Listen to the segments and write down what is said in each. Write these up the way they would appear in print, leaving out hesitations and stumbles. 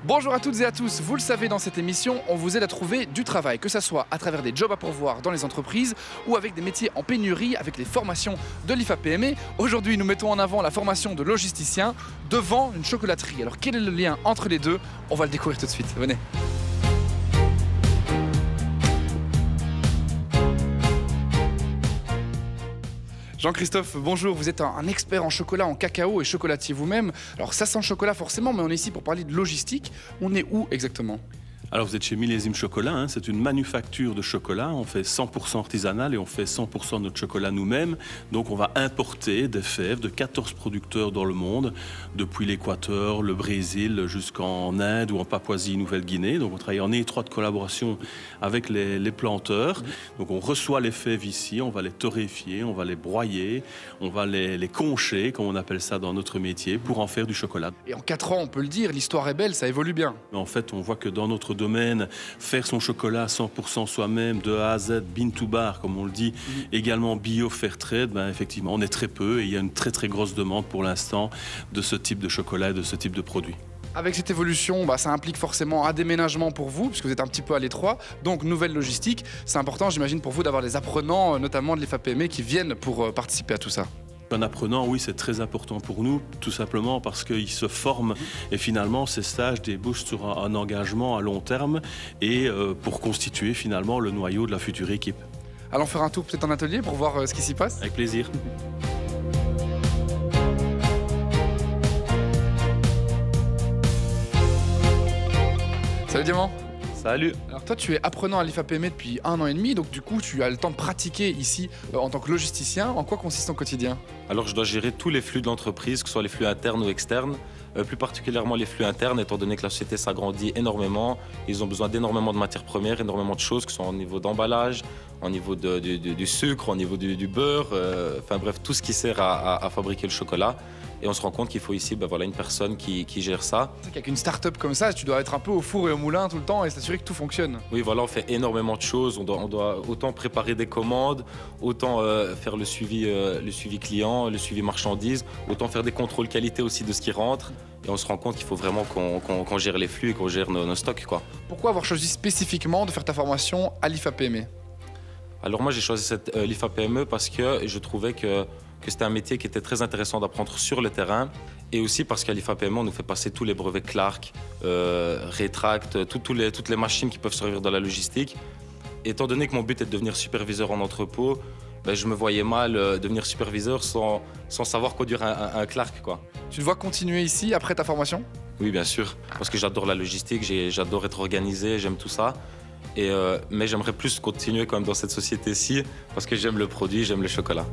Bonjour à toutes et à tous, vous le savez, dans cette émission, on vous aide à trouver du travail, que ce soit à travers des jobs à pourvoir dans les entreprises ou avec des métiers en pénurie avec les formations de l'IFAPME. Aujourd'hui, nous mettons en avant la formation de logisticien devant une chocolaterie. Alors quel est le lien entre les deux? On va le découvrir tout de suite, venez. Jean-Christophe, bonjour, vous êtes un expert en chocolat, en cacao et chocolatier vous-même. Alors ça sent le chocolat forcément, mais on est ici pour parler de logistique. On est où exactement ? Alors vous êtes chez Millésime Chocolat, hein, c'est une manufacture de chocolat, on fait 100% artisanal et on fait 100% de notre chocolat nous-mêmes. Donc on va importer des fèves de 14 producteurs dans le monde, depuis l'Équateur, le Brésil, jusqu'en Inde ou en Papouasie-Nouvelle-Guinée. Donc on travaille en étroite collaboration avec les planteurs. Donc on reçoit les fèves ici, on va les torréfier, on va les broyer, on va les concher, comme on appelle ça dans notre métier, pour en faire du chocolat. Et en 4 ans, on peut le dire, l'histoire est belle, ça évolue bien. En fait, on voit que dans notre domaine, faire son chocolat 100% soi-même, de A à Z, bean to bar, comme on le dit, également bio, fair trade, effectivement, on est très peu et il y a une très très grosse demande pour l'instant de ce type de chocolat et de ce type de produit. Avec cette évolution, ça implique forcément un déménagement pour vous, puisque vous êtes un petit peu à l'étroit, donc nouvelle logistique. C'est important, j'imagine, pour vous d'avoir des apprenants, notamment de l'IFAPME, qui viennent pour participer à tout ça. Un apprenant, oui, c'est très important pour nous, tout simplement parce qu'il se forme et finalement ces stages débouchent sur un engagement à long terme et pour constituer finalement le noyau de la future équipe. Allons faire un tour peut-être en atelier pour voir ce qui s'y passe. Avec plaisir. Salut Diamant. Salut. Alors toi, tu es apprenant à l'IFAPME depuis 1 an et demi, donc du coup, tu as le temps de pratiquer ici en tant que logisticien. En quoi consiste ton quotidien ? Alors, je dois gérer tous les flux de l'entreprise, que ce soit les flux internes ou externes, plus particulièrement les flux internes, étant donné que la société s'agrandit énormément. Ils ont besoin d'énormément de matières premières, énormément de choses, que ce soit au niveau d'emballage, au niveau du sucre, au niveau du beurre, enfin bref, tout ce qui sert à fabriquer le chocolat. Et on se rend compte qu'il faut ici une personne qui gère ça. C'est qu'avec une start-up comme ça, tu dois être un peu au four et au moulin tout le temps et s'assurer que tout fonctionne. Oui, voilà, on fait énormément de choses. On doit autant préparer des commandes, autant faire le suivi client, le suivi marchandises, autant faire des contrôles qualité aussi de ce qui rentre. Et on se rend compte qu'il faut vraiment qu'on gère les flux et qu'on gère nos stocks, quoi. Pourquoi avoir choisi spécifiquement de faire ta formation à l'IFAPME ? Alors moi, j'ai choisi l'IFAPME parce que je trouvais que c'était un métier qui était très intéressant d'apprendre sur le terrain et aussi parce qu'à l'IFAPME, on nous fait passer tous les brevets Clark, Retract, toutes les machines qui peuvent servir dans la logistique. Étant donné que mon but est de devenir superviseur en entrepôt, je me voyais mal devenir superviseur sans savoir conduire un Clark, quoi. Tu te vois continuer ici après ta formation ? Oui, bien sûr, parce que j'adore la logistique, j'adore être organisé, j'aime tout ça. Mais j'aimerais plus continuer quand même dans cette société-ci parce que j'aime le produit, j'aime le chocolat.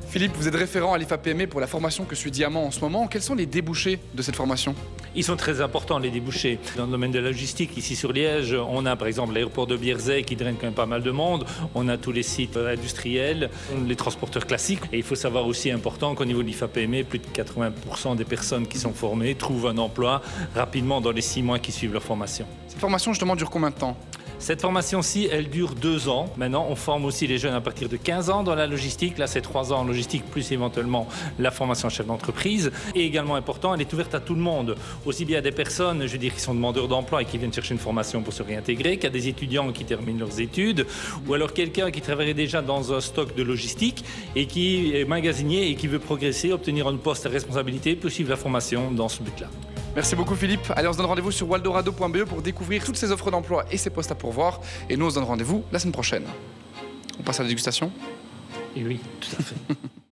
Philippe, vous êtes référent à l'IFAPME pour la formation que suit Diamant en ce moment. Quels sont les débouchés de cette formation ? Ils sont très importants, les débouchés. Dans le domaine de la logistique, ici sur Liège, on a par exemple l'aéroport de Bierzey qui draine quand même pas mal de monde. On a tous les sites industriels, les transporteurs classiques. Et il faut savoir aussi important qu'au niveau de l'IFAPME, plus de 80% des personnes qui sont formées trouvent un emploi rapidement dans les 6 mois qui suivent leur formation. Cette formation justement dure combien de temps ? Cette formation-ci, elle dure 2 ans. Maintenant, on forme aussi les jeunes à partir de 15 ans dans la logistique. Là, c'est 3 ans en logistique, plus éventuellement la formation chef d'entreprise. Et également important, elle est ouverte à tout le monde. Aussi bien à des personnes, qui sont demandeurs d'emploi et qui viennent chercher une formation pour se réintégrer, qu'à des étudiants qui terminent leurs études, ou alors quelqu'un qui travaille déjà dans un stock de logistique et qui est magasinier et qui veut progresser, obtenir un poste à responsabilité, peut suivre la formation dans ce but-là. Merci beaucoup Philippe. Allez, on se donne rendez-vous sur waldorado.be pour découvrir toutes ces offres d'emploi et ces postes à pourvoir. Et nous, on se donne rendez-vous la semaine prochaine. On passe à la dégustation ? Et oui, tout à fait.